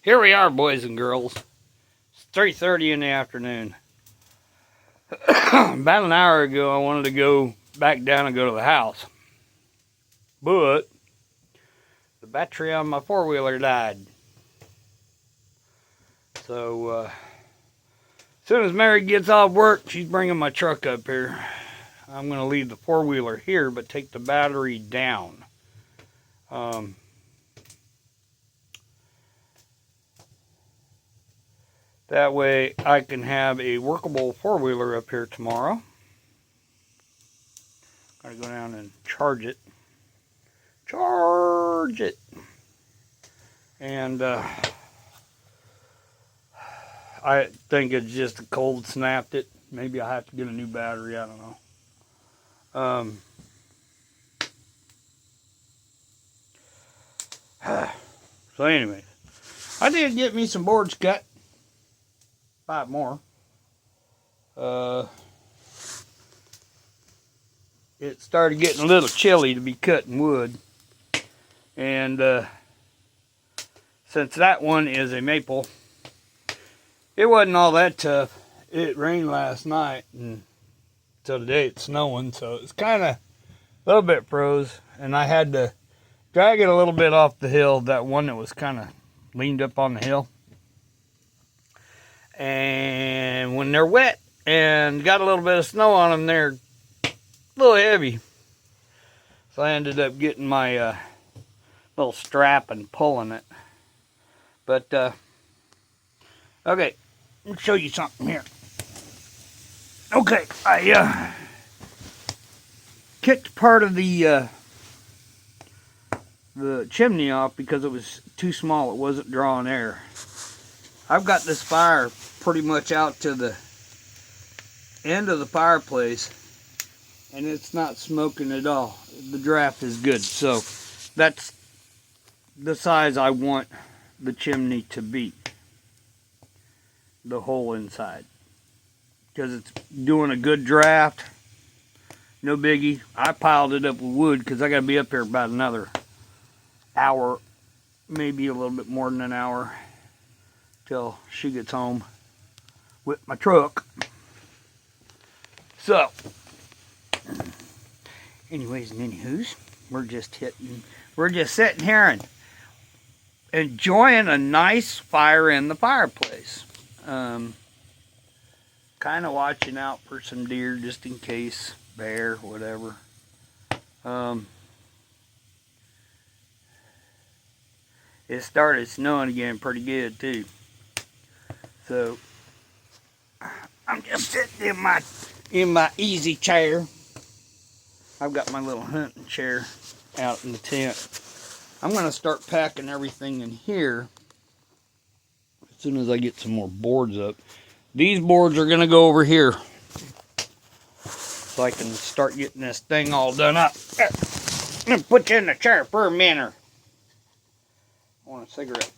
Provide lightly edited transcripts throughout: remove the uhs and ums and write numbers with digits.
Here we are, boys and girls. It's 3:30 in the afternoon. About an hour ago, I wanted to go back down and go to the house. But the battery on my four-wheeler died. So, as soon as Mary gets off work, she's bringing my truck up here. I'm going to leave the four-wheeler here, but take the battery down. That way I can have a workable four-wheeler up here tomorrow. Gotta go down and charge it. Charge it! And I think it's just a cold snapped it. Maybe I have to get a new battery, I don't know. So anyway, I did get me some boards cut. 5 more. It started getting a little chilly to be cutting wood. And since that one is a maple, it wasn't all that tough. It rained last night, and so today it's snowing, so it's kind of a little bit froze, and I had to drag it a little bit off the hill, that one that was kind of leaned up on the hill. And when they're wet and got a little bit of snow on them, they're a little heavy. So I ended up getting my little strap and pulling it. But, okay, let me show you something here. Okay, I kicked part of the chimney off because it was too small. It wasn't drawing air. I've got this fire pretty much out to the end of the fireplace, and it's not smoking at all. The draft is good, so that's the size I want the chimney to be, the hole inside, because it's doing a good draft. No biggie. I piled it up with wood because I got to be up here about another hour, maybe a little bit more than an hour, till she gets home with my truck. So, anyways and anywhoos, we're just sitting here and enjoying a nice fire in the fireplace. Kind of watching out for some deer just in case, bear, whatever. It started snowing again pretty good too. So I'm just sitting in my easy chair. I've got my little hunting chair out in the tent. I'm going to start packing everything in here as soon as I get some more boards up. These boards are going to go over here so I can start getting this thing all done up. I'm going to put you in the chair for a minute. I want a cigarette.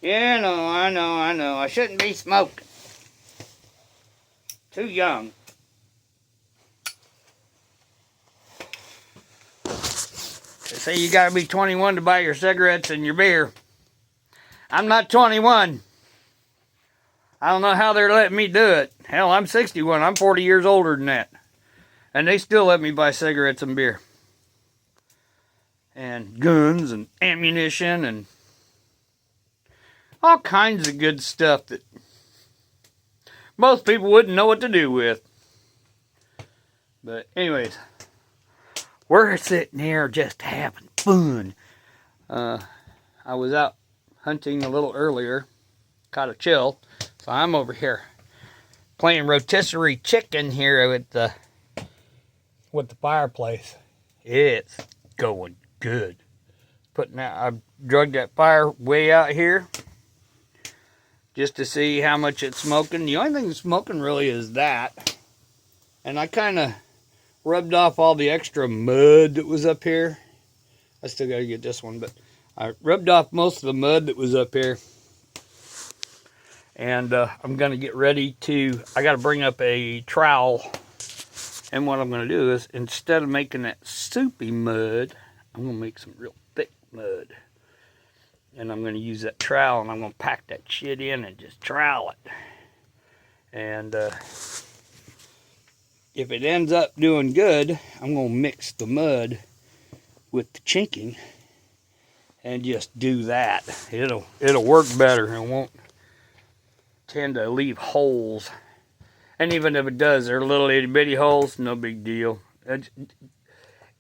Yeah, no, I know. I shouldn't be smoking. Too young. They say you gotta be 21 to buy your cigarettes and your beer. I'm not 21. I don't know how they're letting me do it. Hell, I'm 61. I'm 40 years older than that. And they still let me buy cigarettes and beer. And guns and ammunition and all kinds of good stuff that most people wouldn't know what to do with. But anyways, we're sitting here just having fun. I was out hunting a little earlier, caught a chill, so I'm over here playing rotisserie chicken here with the fireplace. It's going good. I drugged that fire way out here just to see how much it's smoking. The only thing that's smoking really is that. And I kind of rubbed off all the extra mud that was up here. I still got to get this one, but I rubbed off most of the mud that was up here. And I'm going to get ready to, I got to bring up a trowel. And what I'm going to do is, instead of making that soupy mud, I'm going to make some real thick mud. And I'm going to use that trowel, and I'm going to pack that shit in and just trowel it. And if it ends up doing good, I'm going to mix the mud with the chinking and just do that. It'll work better and won't tend to leave holes. And even if it does, they're little itty bitty holes, no big deal.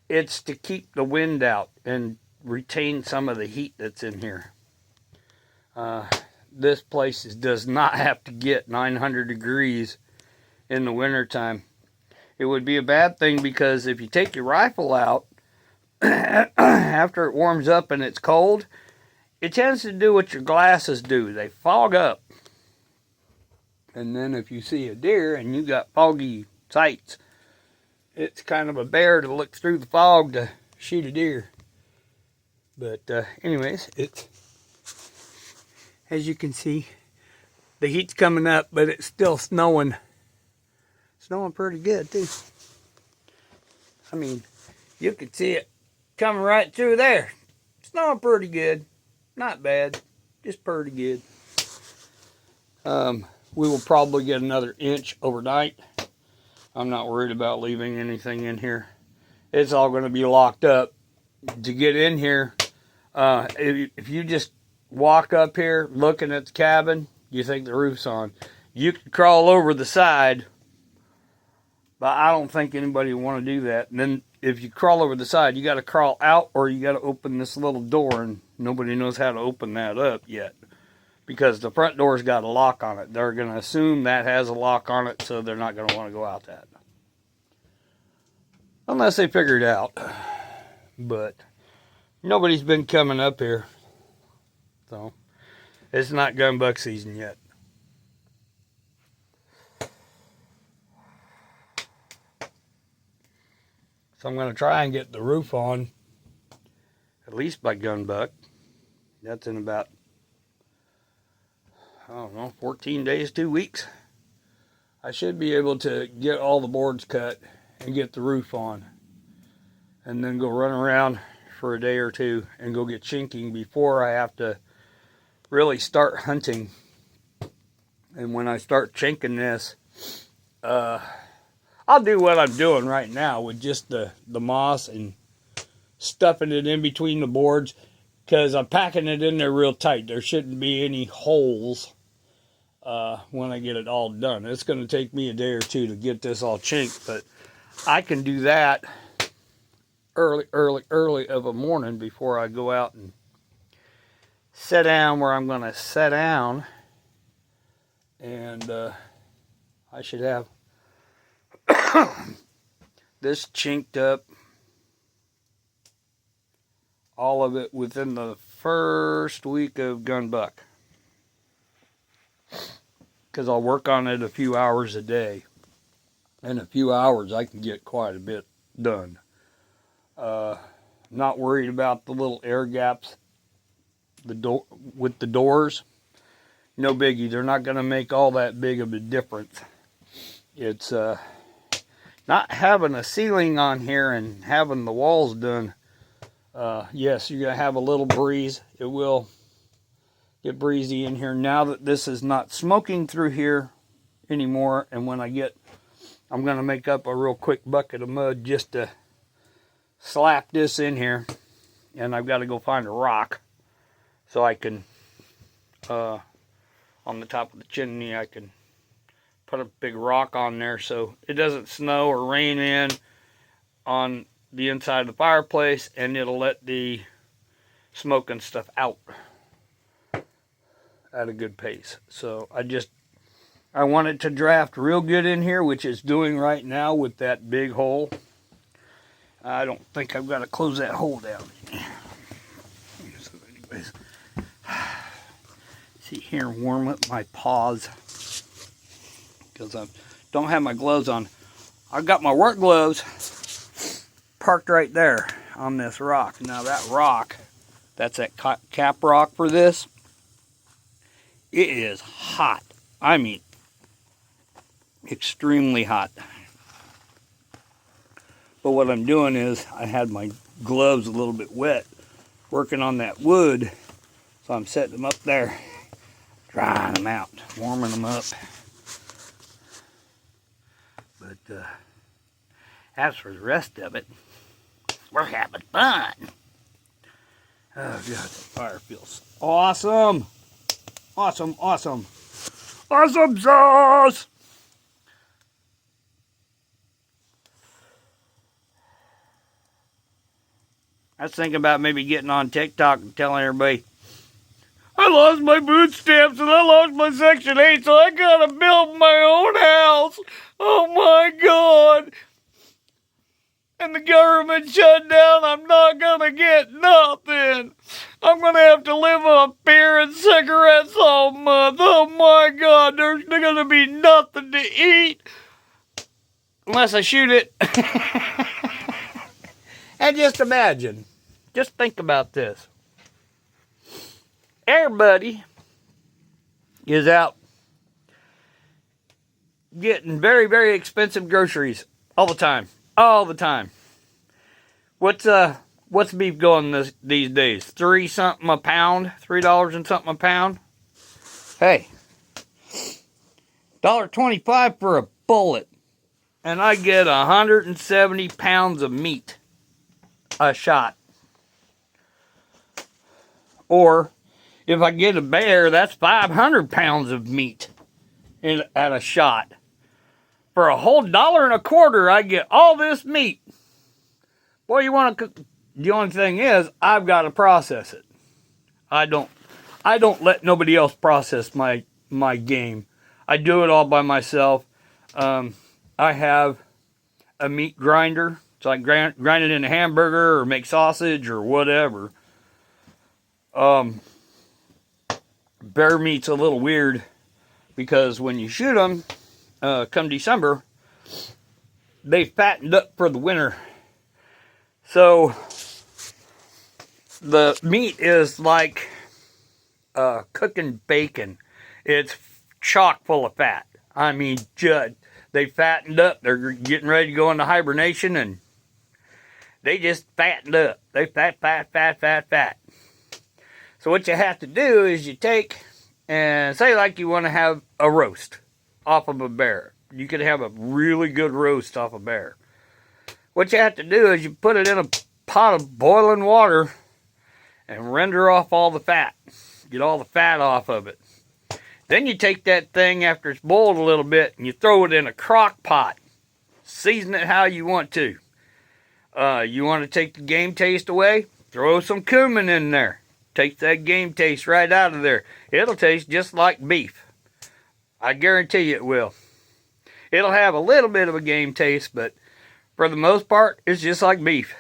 It's to keep the wind out and retain some of the heat that's in here. This place does not have to get 900 degrees in the wintertime. It would be a bad thing, because if you take your rifle out after it warms up and it's cold, it tends to do what your glasses do. They fog up. And then if you see a deer and you got foggy sights, it's kind of a bear to look through the fog to shoot a deer. But anyways, it's, as you can see, the heat's coming up, but it's still snowing. Snowing pretty good too. I mean, you can see it coming right through there. Snowing pretty good. Not bad, just pretty good. We will probably get another inch overnight. I'm not worried about leaving anything in here. It's all going to be locked up. To get in here, if you just walk up here looking at the cabin, you think the roof's on. You can crawl over the side, but I don't think anybody would want to do that. And then if you crawl over the side, you got to crawl out, or you got to open this little door, and nobody knows how to open that up yet, because the front door's got a lock on it. They're going to assume that has a lock on it, so they're not going to want to go out that. Unless they figure it out. But nobody's been coming up here. So it's not gun buck season yet. So I'm going to try and get the roof on, at least by gun buck. That's in about, I don't know, 14 days, 2 weeks. I should be able to get all the boards cut and get the roof on, and then go run around for a day or two and go get chinking before I have to really start hunting. And when I start chinking this, I'll do what I'm doing right now with just the moss and stuffing it in between the boards, because I'm packing it in there real tight. There shouldn't be any holes when I get it all done. It's going to take me a day or two to get this all chinked, but I can do that early of a morning before I go out and sit down where I'm going to sit down. And I should have this chinked up, all of it, within the first week of gun buck, because I'll work on it a few hours a day. In a few hours I can get quite a bit done. Not worried about the little air gaps with the doors. No biggie. They're not going to make all that big of a difference. It's not having a ceiling on here and having the walls done. Yes, you're going to have a little breeze. It will get breezy in here now that this is not smoking through here anymore. And when I'm going to make up a real quick bucket of mud just to slap this in here. And I've got to go find a rock so I can, on the top of the chimney, I can put a big rock on there so it doesn't snow or rain in on the inside of the fireplace, and it'll let the smoke and stuff out at a good pace. So I want it to draft real good in here, which it's doing right now with that big hole. I don't think I've got to close that hole down. So anyways, see here, warm up my paws, because I don't have my gloves on. I've got my work gloves parked right there on this rock. Now that rock, that's that cap rock for this. It is hot. I mean, extremely hot. But what I'm doing is, I had my gloves a little bit wet working on that wood. So I'm setting them up there, drying them out, warming them up. But as for the rest of it, we're having fun. Oh God, that fire feels awesome. Awesome, awesome. Awesome sauce! I was thinking about maybe getting on TikTok and telling everybody, I lost my boot stamps and I lost my Section 8, so I gotta build my own house. Oh my God. And the government shut down, I'm not gonna get nothing. I'm gonna have to live on beer and cigarettes all month. Oh my God, there's gonna be nothing to eat. Unless I shoot it. And just imagine, just think about this. Everybody is out getting very, very expensive groceries all the time. All the time. What's beef going these days? $3 something a pound? $3 and something a pound? Hey, $1.25 for a bullet. And I get 170 pounds of meat a shot. Or if I get a bear, that's 500 pounds of meat at a shot. For a whole $1.25, I get all this meat. Boy, you want to cook? The only thing is, I've got to process it. I don't let nobody else process my game. I do it all by myself. I have a meat grinder, so I grind it in a hamburger or make sausage or whatever. Bear meat's a little weird because when you shoot them, come December, they fattened up for the winter. So the meat is like cooking bacon. It's chock full of fat. I mean, they fattened up. They're getting ready to go into hibernation, and they just fattened up. They fat. So what you have to do is you take and say like you want to have a roast off of a bear. You could have a really good roast off a bear. What you have to do is you put it in a pot of boiling water and render off all the fat. Get all the fat off of it. Then you take that thing after it's boiled a little bit and you throw it in a crock pot. Season it how you want to. You want to take the game taste away? Throw some cumin in there. Take that game taste right out of there. It'll taste just like beef. I guarantee you it will. It'll have a little bit of a game taste, but for the most part, it's just like beef.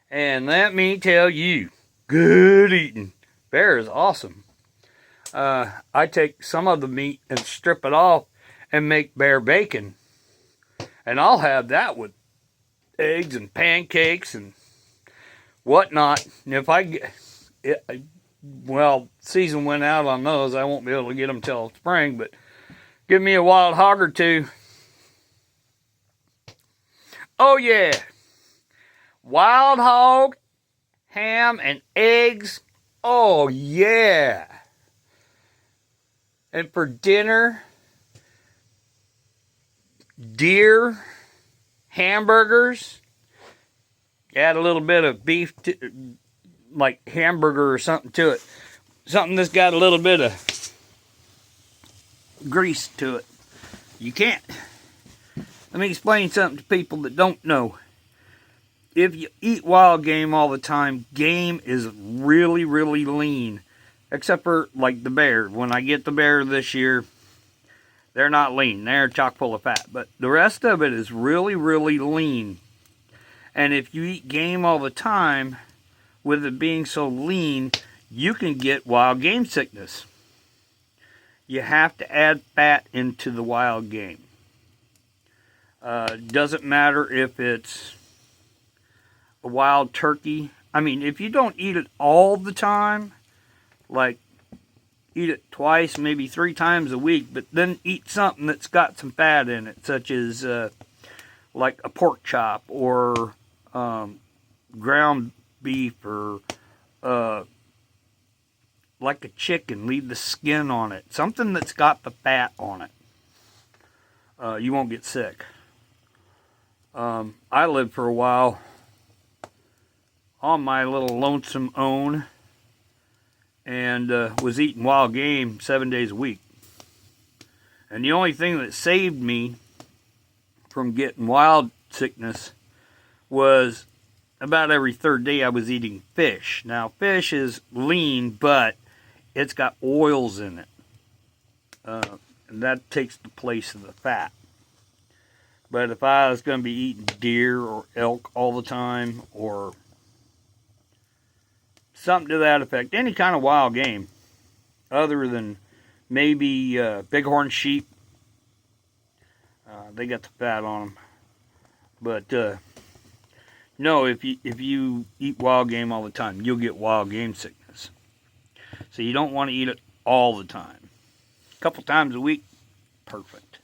And let me tell you, good eating. Bear is awesome. I take some of the meat and strip it off and make bear bacon. And I'll have that with eggs and pancakes and whatnot. And if I get season went out on those. I won't be able to get them till spring, but give me a wild hog or two. Oh yeah, wild hog, ham, and eggs. Oh yeah. And for dinner, deer, hamburgers. Add a little bit of beef, like hamburger or something to it. Something that's got a little bit of grease to it. You can't. Let me explain something to people that don't know. If you eat wild game all the time, game is really, really lean. Except for, like, the bear. When I get the bear this year, they're not lean. They're chock full of fat. But the rest of it is really, really lean. And if you eat game all the time, with it being so lean, you can get wild game sickness. You have to add fat into the wild game. Doesn't matter if it's a wild turkey. I mean, if you don't eat it all the time, like eat it twice, maybe 3 times a week, but then eat something that's got some fat in it, such as like a pork chop or ground beef or like a chicken, leave the skin on it. Something that's got the fat on it. You won't get sick. I lived for a while on my little lonesome own and was eating wild game 7 days a week. And the only thing that saved me from getting wild sickness was about every third day I was eating fish. Now, fish is lean, but it's got oils in it. And that takes the place of the fat. But if I was going to be eating deer or elk all the time, or something to that effect, any kind of wild game, other than maybe bighorn sheep, they got the fat on them. But no, if you eat wild game all the time, you'll get wild game sickness. So you don't want to eat it all the time. A couple times a week, perfect.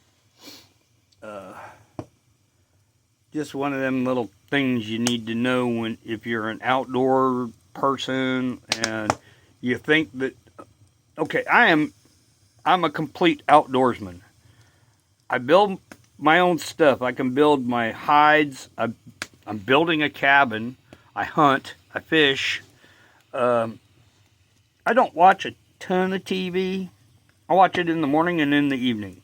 Just one of them little things you need to know when if you're an outdoor person and you think that, okay, I'm a complete outdoorsman. I build my own stuff. I can build my hides. I'm building a cabin. I hunt. I fish. I don't watch a ton of TV. I watch it in the morning and in the evening.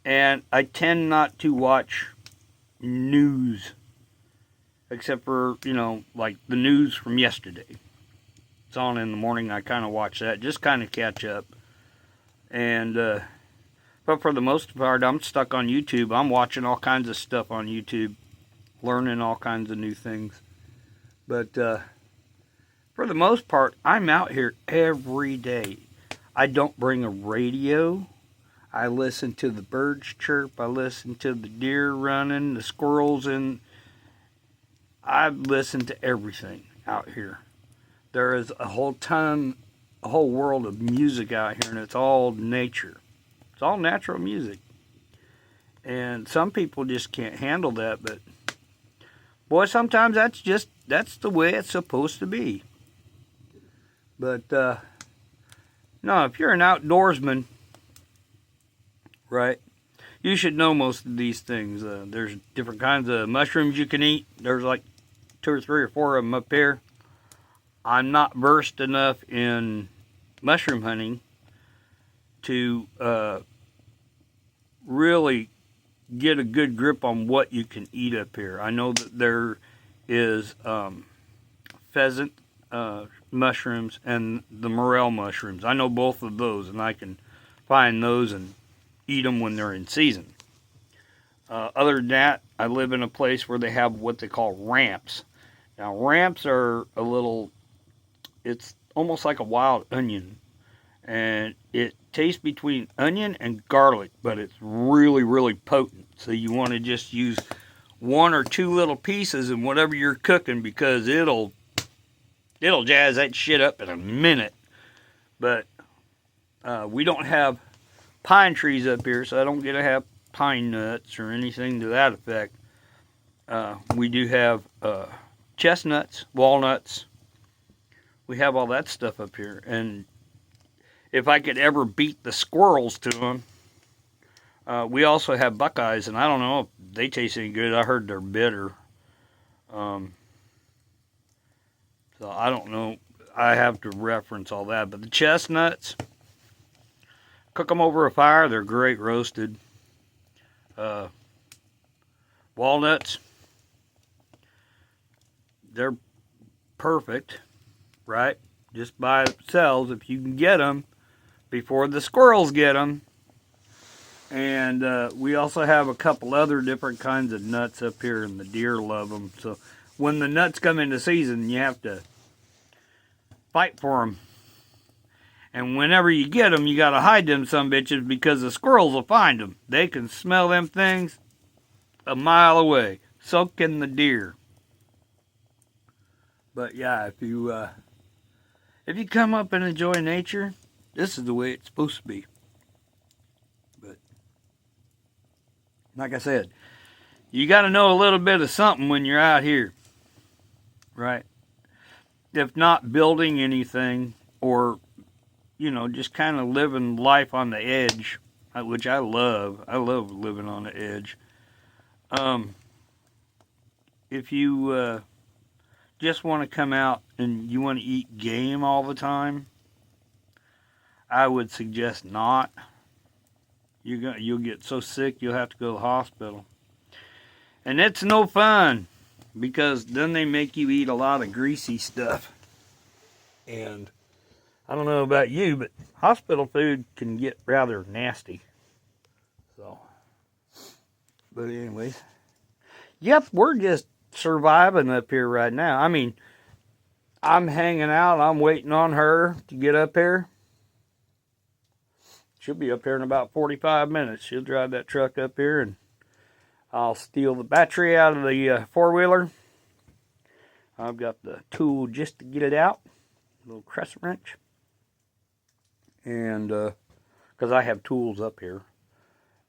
And I tend not to watch news, except for, like the news from yesterday. It's on in the morning. I kind of watch that, just kind of catch up. And, but for the most part, I'm stuck on YouTube. I'm watching all kinds of stuff on YouTube, learning all kinds of new things. But for the most part, I'm out here every day. I don't bring a radio. I listen to the birds chirp. I listen to the deer running, the squirrels, and I listen to everything out here. There is a whole world of music out here, and it's all nature. It's all natural music. And some people just can't handle that, but boy, sometimes that's the way it's supposed to be. But no, if you're an outdoorsman, right, you should know most of these things. There's different kinds of mushrooms you can eat. There's like 2 or 3 or 4 of them up here. I'm not versed enough in mushroom hunting to really get a good grip on what you can eat up here. I know that there is pheasant mushrooms and the morel mushrooms. I know both of those, and I can find those and eat them when they're in season. Other than that, I live in a place where they have what they call ramps. Now, ramps are it's almost like a wild onion, and it tastes between onion and garlic, but it's really, really potent. So you want to just use 1 or 2 little pieces in whatever you're cooking, because it'll jazz that shit up in a minute. But we don't have pine trees up here, so I don't get to have pine nuts or anything to that effect. We do have chestnuts, walnuts. We have all that stuff up here. And if I could ever beat the squirrels to them, we also have buckeyes, and I don't know if they taste any good. I heard they're bitter. So I don't know. I have to reference all that. But the chestnuts, cook them over a fire. They're great roasted. Walnuts, they're perfect, right? Just by themselves, if you can get them before the squirrels get them. And we also have a couple other different kinds of nuts up here, and the deer love them. So when the nuts come into season, you have to fight for them. And whenever you get them, you got to hide them some bitches, because the squirrels will find them. They can smell them things a mile away. So can the deer. But yeah, if you come up and enjoy nature, this is the way it's supposed to be. But like I said, you got to know a little bit of something when you're out here. right? If not building anything, or, you know, just kind of living life on the edge, which I love. I love living on the edge. Um, if you just want to come out and you want to eat game all the time, I would suggest not. You'll get so sick you'll have to go to the hospital. And it's no fun, because then they make you eat a lot of greasy stuff. And I don't know about you, but hospital food can get rather nasty. So, but anyways, yep, we're just surviving up here right now. I mean, I'm hanging out. I'm waiting on her to get up here. She'll be up here in about 45 minutes. She'll drive that truck up here, and I'll steal the battery out of the four-wheeler. I've got the tool just to get it out, a little crescent wrench. And because I have tools up here.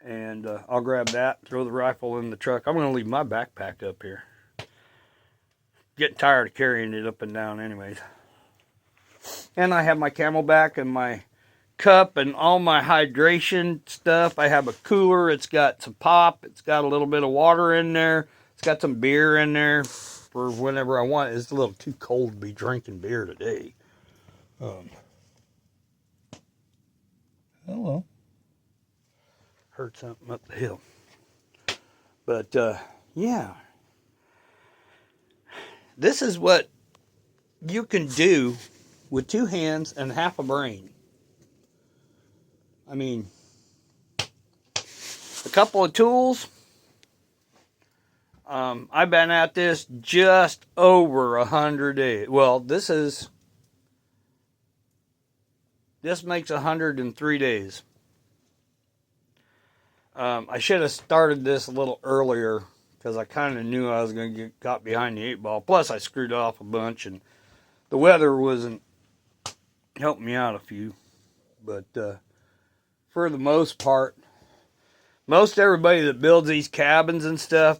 And I'll grab that, throw the rifle in the truck. I'm going to leave my backpack up here. Getting tired of carrying it up and down anyways. And I have my CamelBak and my cup and all my hydration stuff. I have a cooler. It's got some pop. It's got a little bit of water in there. It's got some beer in there for whenever I want. It's a little too cold to be drinking beer today. Hello. Heard something up the hill. But, yeah. This is what you can do with 2 hands and half a brain. I mean, a couple of tools. I've been at this just over 100 days. Well, this makes 103 days. I should have started this a little earlier, because I kind of knew I was going to get caught behind the 8 ball. Plus, I screwed off a bunch, and the weather wasn't helping me out a few. But for the most part, most everybody that builds these cabins and stuff,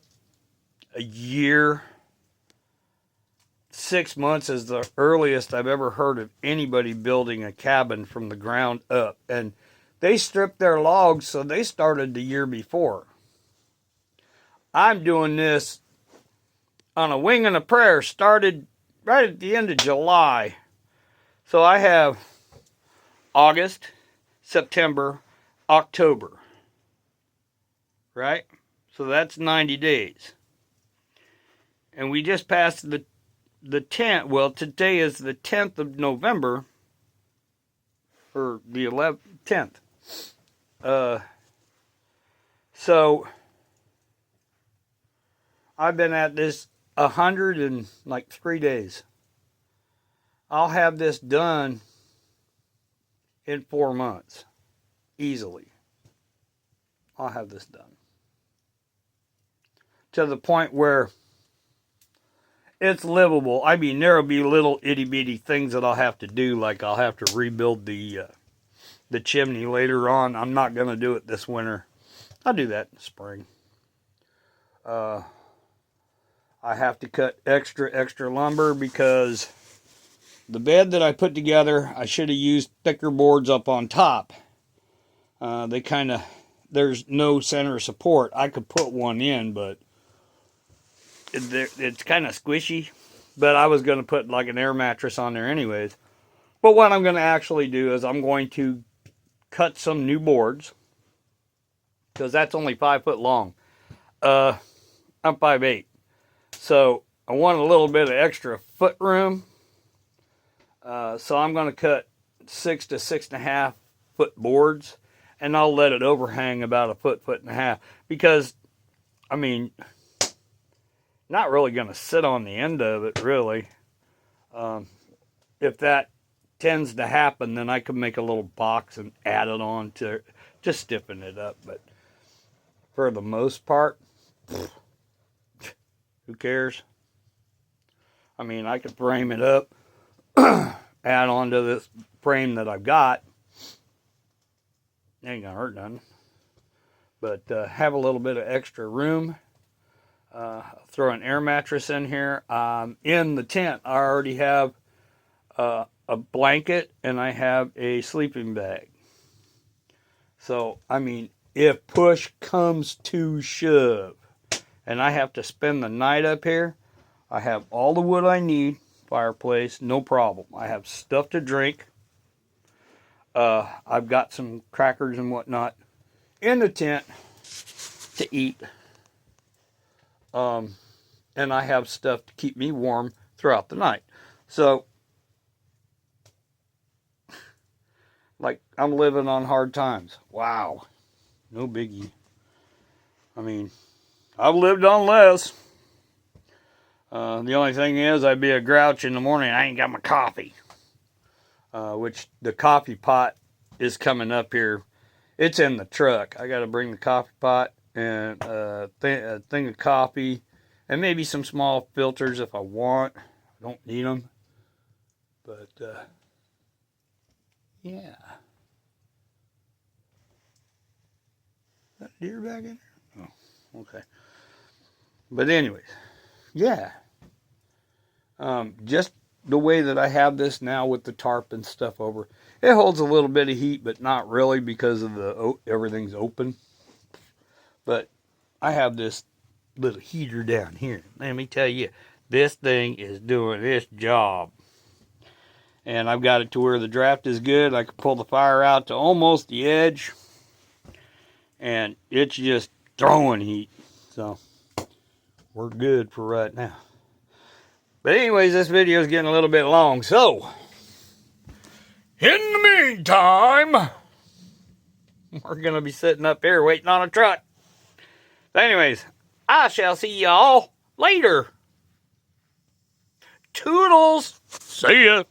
a year, 6 months is the earliest I've ever heard of anybody building a cabin from the ground up. And they stripped their logs, so they started the year before. I'm doing this on a wing and a prayer, started right at the end of July. So I have August, September, October. Right? So that's 90 days. And we just passed the 10th. Well, today is the 10th of November. Or the 10th. So I've been at this 103 days. I'll have this done in 4 months. Easily. I'll have this done. To the point where it's livable. I mean, there'll be little itty bitty things that I'll have to do, like I'll have to rebuild the chimney later on. I'm not going to do it this winter. I'll do that in the spring. I have to cut extra lumber, because the bed that I put together, I should have used thicker boards up on top. There's no center of support. I could put one in, but it's kind of squishy. But I was going to put like an air mattress on there anyways. But what I'm going to actually do is I'm going to cut some new boards, because that's only 5 foot long. I'm 5'8". So I want a little bit of extra foot room. So I'm going to cut 6 to 6.5 foot boards, and I'll let it overhang about a foot and a half, because, I mean, not really going to sit on the end of it, really. If that tends to happen, then I can make a little box and add it on to just stiffen it up. But for the most part, who cares? I mean, I could frame it up, add on to this frame that I've got. Ain't gonna hurt nothing. But have a little bit of extra room. Throw an air mattress in here. In the tent, I already have a blanket and I have a sleeping bag. So, I mean, if push comes to shove and I have to spend the night up here, I have all the wood I need, fireplace, no problem. I have stuff to drink. I've got some crackers and whatnot in the tent to eat. And I have stuff to keep me warm throughout the night. So, like, I'm living on hard times. Wow. No biggie. I mean, I've lived on less. The only thing is, I'd be a grouch in the morning. I ain't got my coffee. Which the coffee pot is coming up here. It's in the truck. I got to bring the coffee pot and a thing of coffee and maybe some small filters if I want. I don't need them. But, yeah. That deer back in there? Oh, okay. But anyways, yeah. Just the way that I have this now with the tarp and stuff over, it holds a little bit of heat, but not really because of the everything's open. But I have this little heater down here. Let me tell you, this thing is doing its job. And I've got it to where the draft is good. I can pull the fire out to almost the edge. And it's just throwing heat. So, we're good for right now. But anyways, this video is getting a little bit long. So, in the meantime, we're going to be sitting up here waiting on a truck. So anyways, I shall see y'all later. Toodles. See ya.